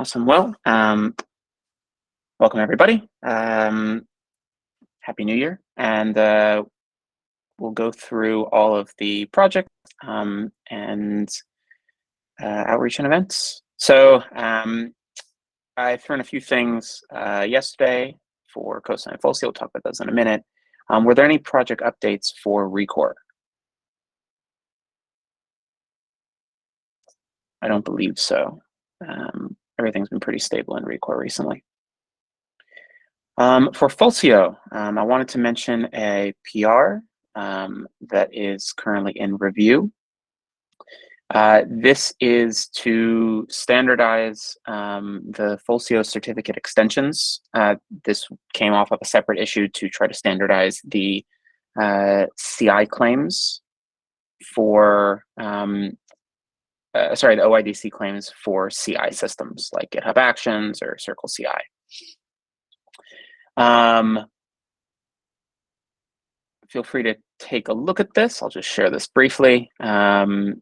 Awesome. Well, welcome everybody. Happy New Year, and we'll go through all of the projects and outreach and events. So I threw in a few things yesterday for Coastline and Folsio. We'll talk about those in a minute. Were there any project updates for Recore? I don't believe so. Everything's been pretty stable in Recore recently. For Folsio, I wanted to mention a PR that is currently in review. This is to standardize the Folsio certificate extensions. This came off of a separate issue to try to standardize the CI claims for, the OIDC claims for CI systems like GitHub Actions or Circle CI. Feel free to take a look at this. I'll just share this briefly. We'd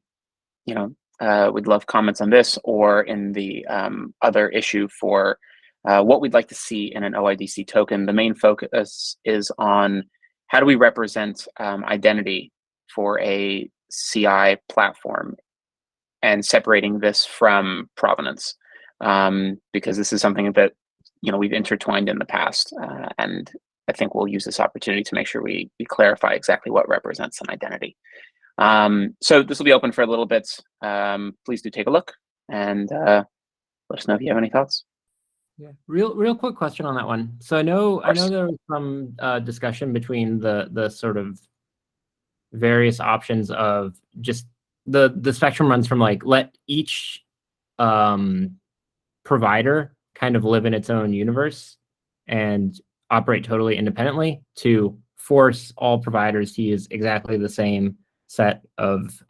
love comments on this or in the other issue for what we'd like to see in an OIDC token. The main focus is on how do we represent identity for a CI platform and separating this from provenance, because this is something that we've intertwined in the past, and I think we'll use this opportunity to make sure we clarify exactly what represents an identity. So this will be open for a little bit. Please do take a look and let us know if you have any thoughts. Yeah, real quick question on that one. So I know there was some discussion between the sort of various options of just the spectrum runs from like let each provider kind of live in its own universe and operate totally independently to force all providers to use exactly the same set of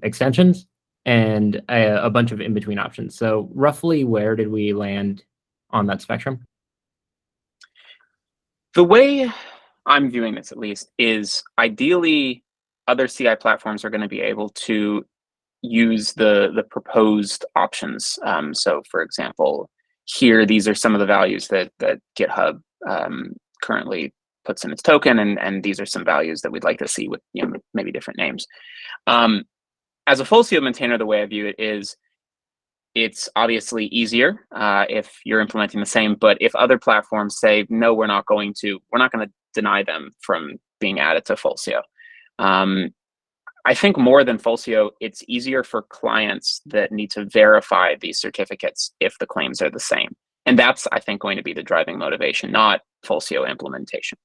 extensions and a bunch of in-between options. So roughly where did we land on that spectrum? The way I'm viewing this, at least, is ideally other CI platforms are going to be able to use the proposed options. So for example, here, these are some of the values that GitHub currently puts in its token, and these are some values that we'd like to see with maybe different names. As a Folsio maintainer, the way I view it is it's obviously easier if you're implementing the same, but if other platforms say, no, we're not going to deny them from being added to Folsio. I think more than Folsio, it's easier for clients that need to verify these certificates if the claims are the same. And that's, I think, going to be the driving motivation, not Folsio implementation.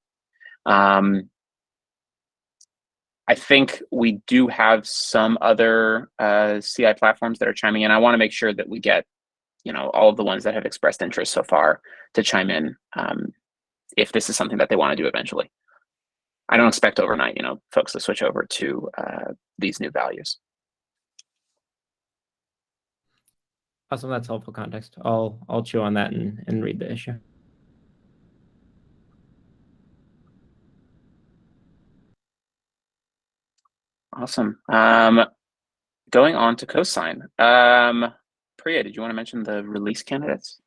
I think we do have some other CI platforms that are chiming in. I want to make sure that we get, all of the ones that have expressed interest so far to chime in if this is something that they want to do eventually. I don't expect overnight, folks to switch over to these new values. Awesome, that's helpful context. I'll chew on that and read the issue. Awesome. Going on to Coastline. Priya, did you want to mention the release candidates?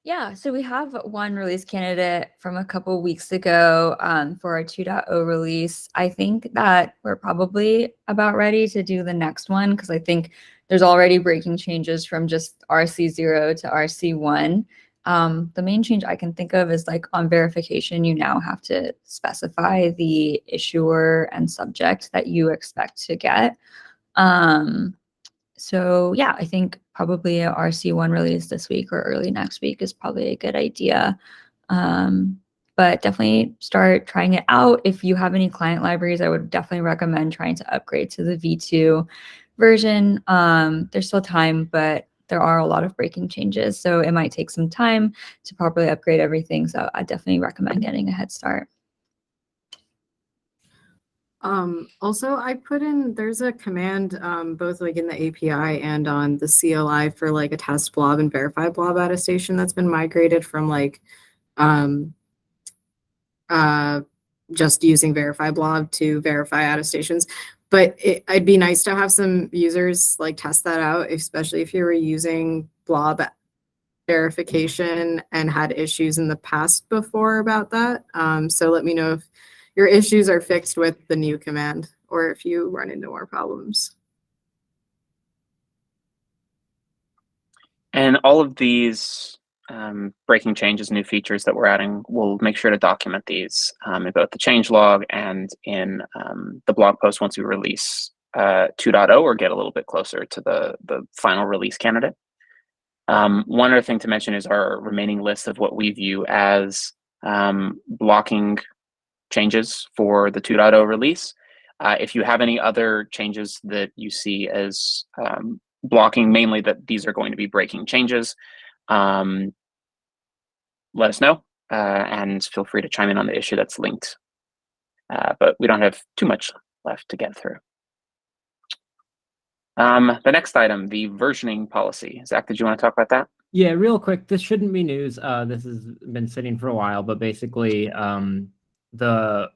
Yeah, so we have one release candidate from a couple weeks ago for our 2.0 release. I think that we're probably about ready to do the next one because I think there's already breaking changes from just RC0 to RC1. The main change I can think of is like on verification, you now have to specify the issuer and subject that you expect to get. So yeah, I think probably a RC1 release this week or early next week is probably a good idea. But definitely start trying it out. If you have any client libraries, I would definitely recommend trying to upgrade to the V2 version. There's still time, but there are a lot of breaking changes. So it might take some time to properly upgrade everything. So I definitely recommend getting a head start. Also, I put in, there's a command both like in the API and on the CLI for like a test blob and verify blob attestation that's been migrated from like just using verify blob to verify attestations. But it'd be nice to have some users like test that out, especially if you were using blob verification and had issues in the past before about that. So let me know if your issues are fixed with the new command or if you run into more problems. And all of these breaking changes, new features that we're adding, we'll make sure to document these in both the changelog and in the blog post once we release 2.0 or get a little bit closer to the final release candidate. One other thing to mention is our remaining list of what we view as blocking changes for the 2.0 release. If you have any other changes that you see as blocking, mainly that these are going to be breaking changes, let us know and feel free to chime in on the issue that's linked. But we don't have too much left to get through. The next item, the versioning policy. Zach, did you want to talk about that? Yeah, real quick. This shouldn't be news. This has been sitting for a while, but basically the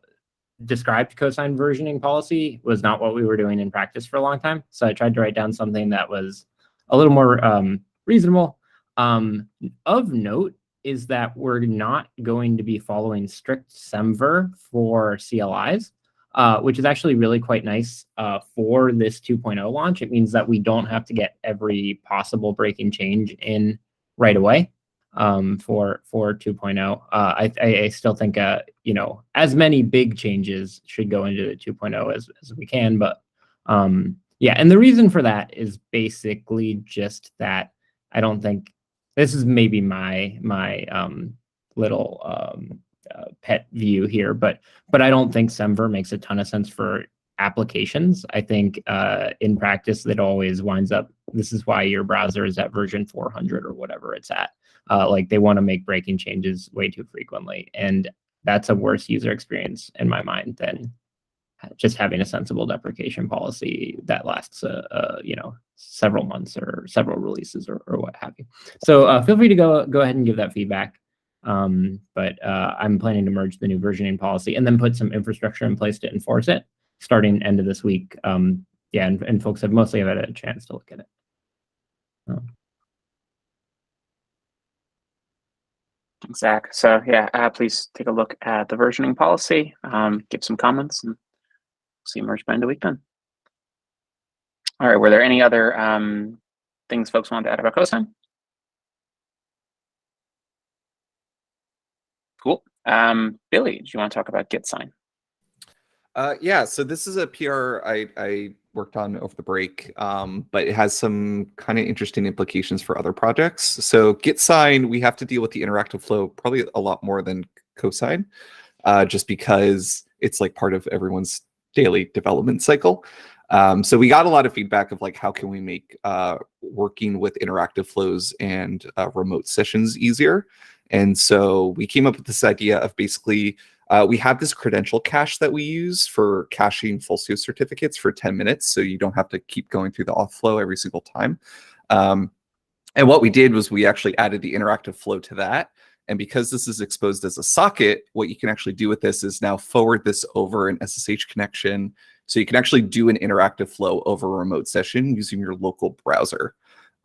described cosine versioning policy was not what we were doing in practice for a long time. So I tried to write down something that was a little more reasonable. Of note is that we're not going to be following strict SEMVer for CLIs, which is actually really quite nice for this 2.0 launch. It means that we don't have to get every possible breaking change in right away for 2.0. I still think you know, as many big changes should go into the 2.0 as we can, but yeah, and the reason for that is basically just that I don't think this is maybe my little pet view here, but I don't think SEMVer makes a ton of sense for applications. I think in practice that always winds up, this is why your browser is at version 400 or whatever it's at. Like they want to make breaking changes way too frequently, and that's a worse user experience in my mind than just having a sensible deprecation policy that lasts you know, several months or several releases or what have you. So feel free to go ahead and give that feedback. But I'm planning to merge the new versioning policy and then put some infrastructure in place to enforce it starting end of this week. Yeah, and folks have mostly had a chance to look at it. Thanks, Zach. So yeah, please take a look at the versioning policy, give some comments, and see you merge by end of week then. All right, were there any other things folks wanted to add about cosine? Cool. Billy, do you want to talk about get sign? Yeah, so this is a PR I worked on over the break, but it has some kind of interesting implications for other projects. So get sign, we have to deal with the interactive flow probably a lot more than cosine, just because it's like part of everyone's daily development cycle. So we got a lot of feedback of like, how can we make working with interactive flows and remote sessions easier? And so we came up with this idea of basically, we have this credential cache that we use for caching full SEO certificates for 10 minutes. So you don't have to keep going through the auth flow every single time. And what we did was we actually added the interactive flow to that. And because this is exposed as a socket, what you can actually do with this is now forward this over an SSH connection. So you can actually do an interactive flow over a remote session using your local browser.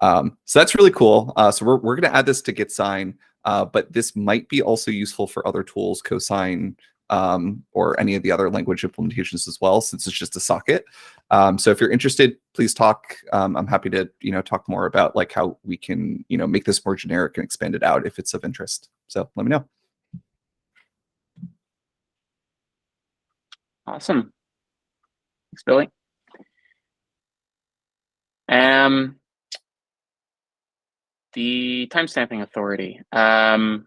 So that's really cool. So we're going to add this to GetSign, but this might be also useful for other tools, cosine, or any of the other language implementations as well, since it's just a socket. So if you're interested, please talk. I'm happy to talk more about like how we can make this more generic and expand it out if it's of interest. So let me know. Awesome. Thanks, Billy. The timestamping authority. Meredith,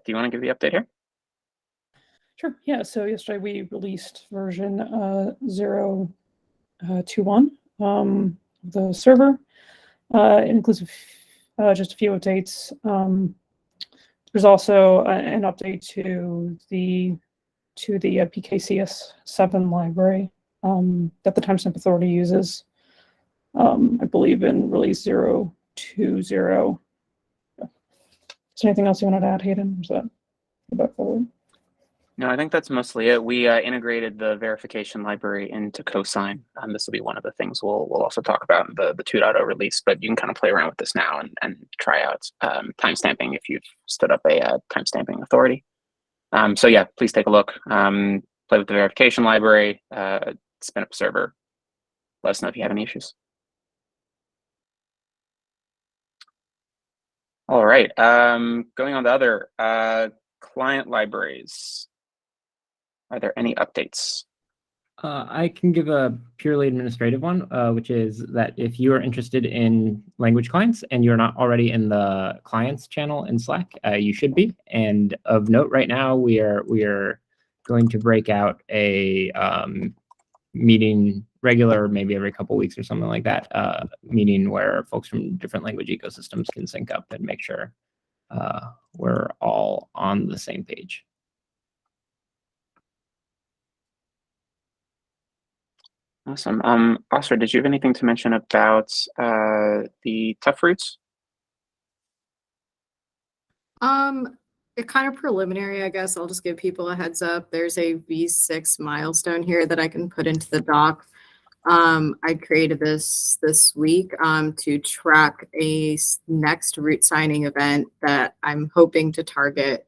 do you want to give the update here? Sure. Yeah. So yesterday we released version 0.21 the server. It includes just a few updates. There's also an update to the PKCS7 library that the timestamp authority uses. I believe in release 0.20. Is there anything else you wanted to add, Hayden? Or is that about forward? No, I think that's mostly it. We integrated the verification library into Cosign. This will be one of the things we'll also talk about in the 2.0 release, but you can kind of play around with this now and try out timestamping if you've stood up a timestamping authority. So yeah, please take a look. Play with the verification library, spin up a server. Let us know if you have any issues. All right, going on to other client libraries. Are there any updates? I can give a purely administrative one, which is that if you are interested in language clients and you're not already in the clients channel in Slack, you should be. And of note, right now we are going to break out a meeting regular, maybe every couple weeks or something like that, meeting where folks from different language ecosystems can sync up and make sure we're all on the same page. Awesome. Oscar, did you have anything to mention about the tough roots? It kind of preliminary, I guess. I'll just give people a heads up. There's a V6 milestone here that I can put into the doc. I created this week to track a next root signing event that I'm hoping to target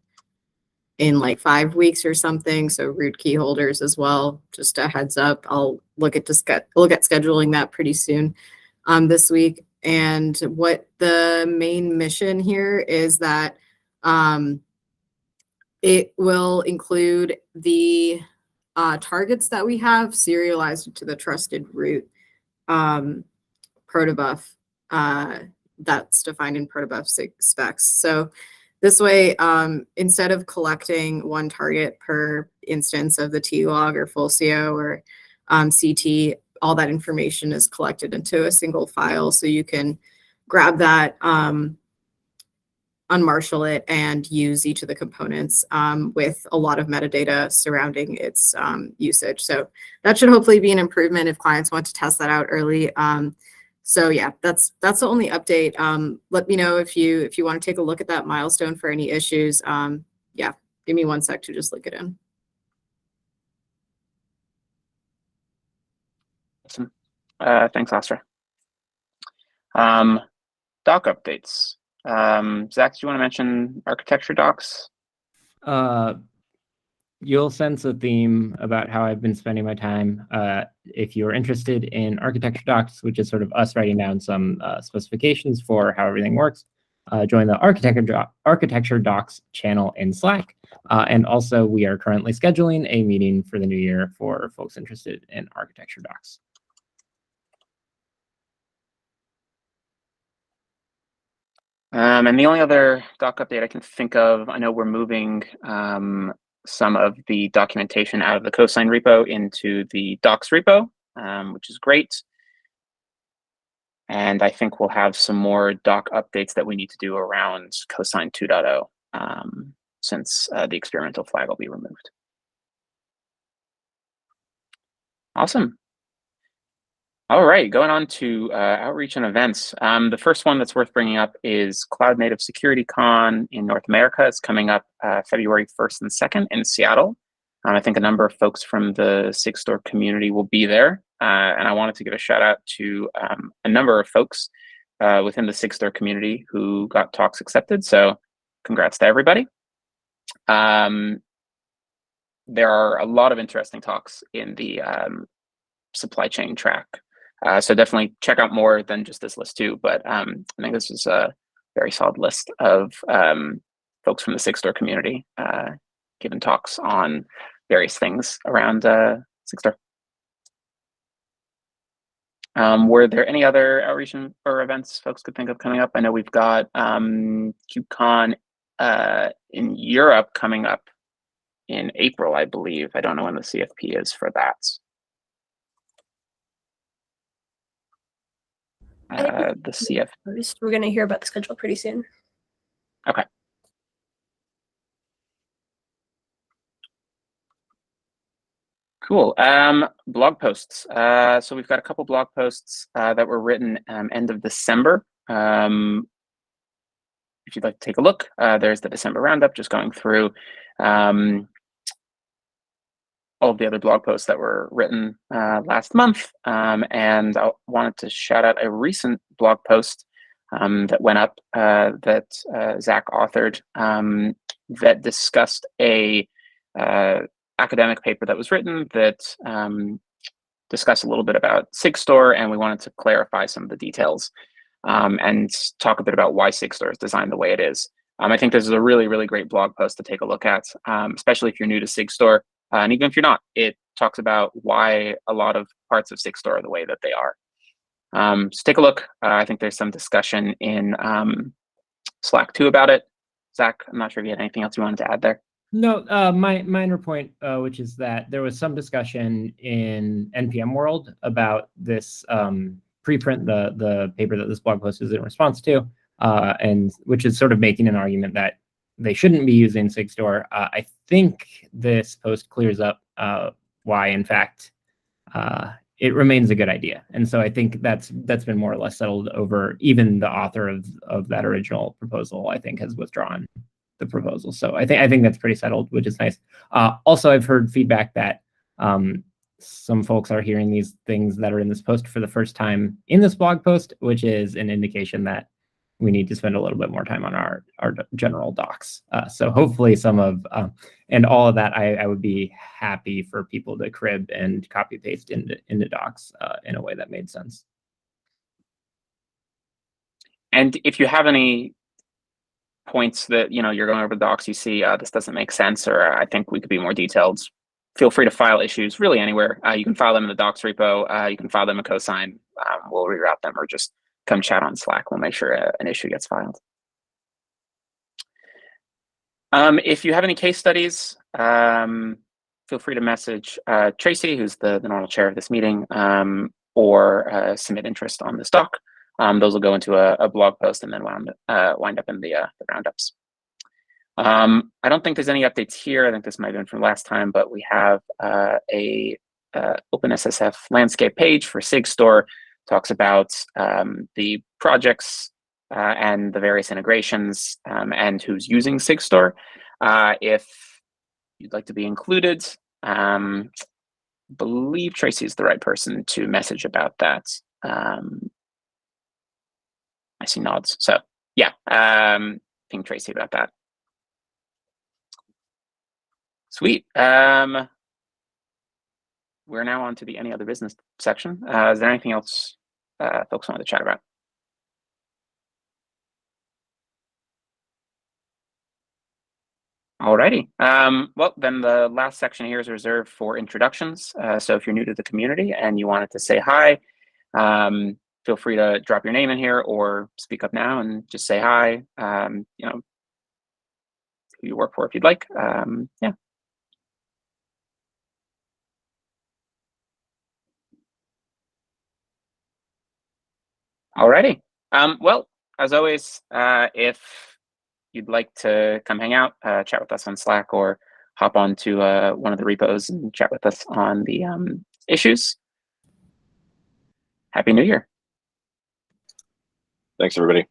in like 5 weeks or something. So root key holders as well. Just a heads up. I'll look at scheduling that pretty soon this week. And what the main mission here is that it will include the targets that we have serialized to the trusted root protobuf that's defined in protobuf specs. So this way, instead of collecting one target per instance of the T-log or full CO or CT, all that information is collected into a single file. So you can grab that, unmarshal it, and use each of the components with a lot of metadata surrounding its usage. So that should hopefully be an improvement if clients want to test that out early. So yeah, that's the only update. Let me know if you want to take a look at that milestone for any issues. Yeah, give me 1 sec to just link it in. Awesome. Thanks, Astra. Doc updates. Zach, do you want to mention architecture docs? You'll sense a theme about how I've been spending my time. If you're interested in architecture docs, which is sort of us writing down some specifications for how everything works, join the architecture docs channel in Slack. And also, we are currently scheduling a meeting for the new year for folks interested in architecture docs. And the only other doc update I can think of, I know we're moving some of the documentation out of the Cosign repo into the docs repo, which is great. And I think we'll have some more doc updates that we need to do around Cosign 2.0 since the experimental flag will be removed. Awesome. All right, going on to outreach and events. The first one that's worth bringing up is Cloud Native Security Con in North America. It's coming up February 1st and 2nd in Seattle. I think a number of folks from the Sigstore community will be there. And I wanted to give a shout out to a number of folks within the Sigstore community who got talks accepted. So congrats to everybody. There are a lot of interesting talks in the supply chain track. So definitely check out more than just this list too. But I think this is a very solid list of folks from the Sigstore community giving talks on various things around Sigstore. Were there any other outreach or events folks could think of coming up? I know we've got KubeCon in Europe coming up in April, I believe. I don't know when the CFP is for that. The CF. We're going to hear about the schedule pretty soon. Okay. Cool. Blog posts. So we've got a couple blog posts that were written end of December. If you'd like to take a look, there's the December roundup, just going through all of the other blog posts that were written last month. And I wanted to shout out a recent blog post that went up that Zach authored that discussed a academic paper that was written that discussed a little bit about Sigstore, and we wanted to clarify some of the details and talk a bit about why Sigstore is designed the way it is. I think this is a really, really great blog post to take a look at, especially if you're new to Sigstore. And even if you're not, it talks about why a lot of parts of Sigstore are the way that they are. So take a look. I think there's some discussion in Slack too about it. Zach, I'm not sure if you had anything else you wanted to add there. No, my minor point, which is that there was some discussion in NPM world about this preprint, the paper that this blog post is in response to, and which is sort of making an argument that they shouldn't be using Sigstore. I think this post clears up why, in fact, it remains a good idea. And so I think that's been more or less settled over. Even the author of that original proposal, I think, has withdrawn the proposal. So I think that's pretty settled, which is nice. Also, I've heard feedback that some folks are hearing these things that are in this post for the first time in this blog post, which is an indication that we need to spend a little bit more time on our general docs. So hopefully some of, and all of that, I would be happy for people to crib and copy paste into docs in a way that made sense. And if you have any points that you're going over the docs, you see this doesn't make sense, or I think we could be more detailed, feel free to file issues really anywhere. You can file them in the docs repo. You can file them in cosign. We'll reroute them, or just come chat on Slack. We'll make sure an issue gets filed. If you have any case studies, feel free to message Tracy, who's the normal chair of this meeting, or submit interest on this doc. Those will go into a blog post and then wind up in the roundups. I don't think there's any updates here. I think this might have been from last time, but we have a OpenSSF landscape page for Sigstore. Talks about the projects and the various integrations and who's using Sigstore. If you'd like to be included, believe Tracy is the right person to message about that. I see nods. So yeah, ping Tracy about that. Sweet. We're now on to the any other business section. Is there anything else folks wanted to chat about? Alrighty. Well, then the last section here is reserved for introductions. So if you're new to the community and you wanted to say hi, feel free to drop your name in here or speak up now and just say hi. Who you work for if you'd like. Yeah. Alrighty. Well, as always, if you'd like to come hang out, chat with us on Slack, or hop on to one of the repos and chat with us on the issues. Happy New Year. Thanks, everybody.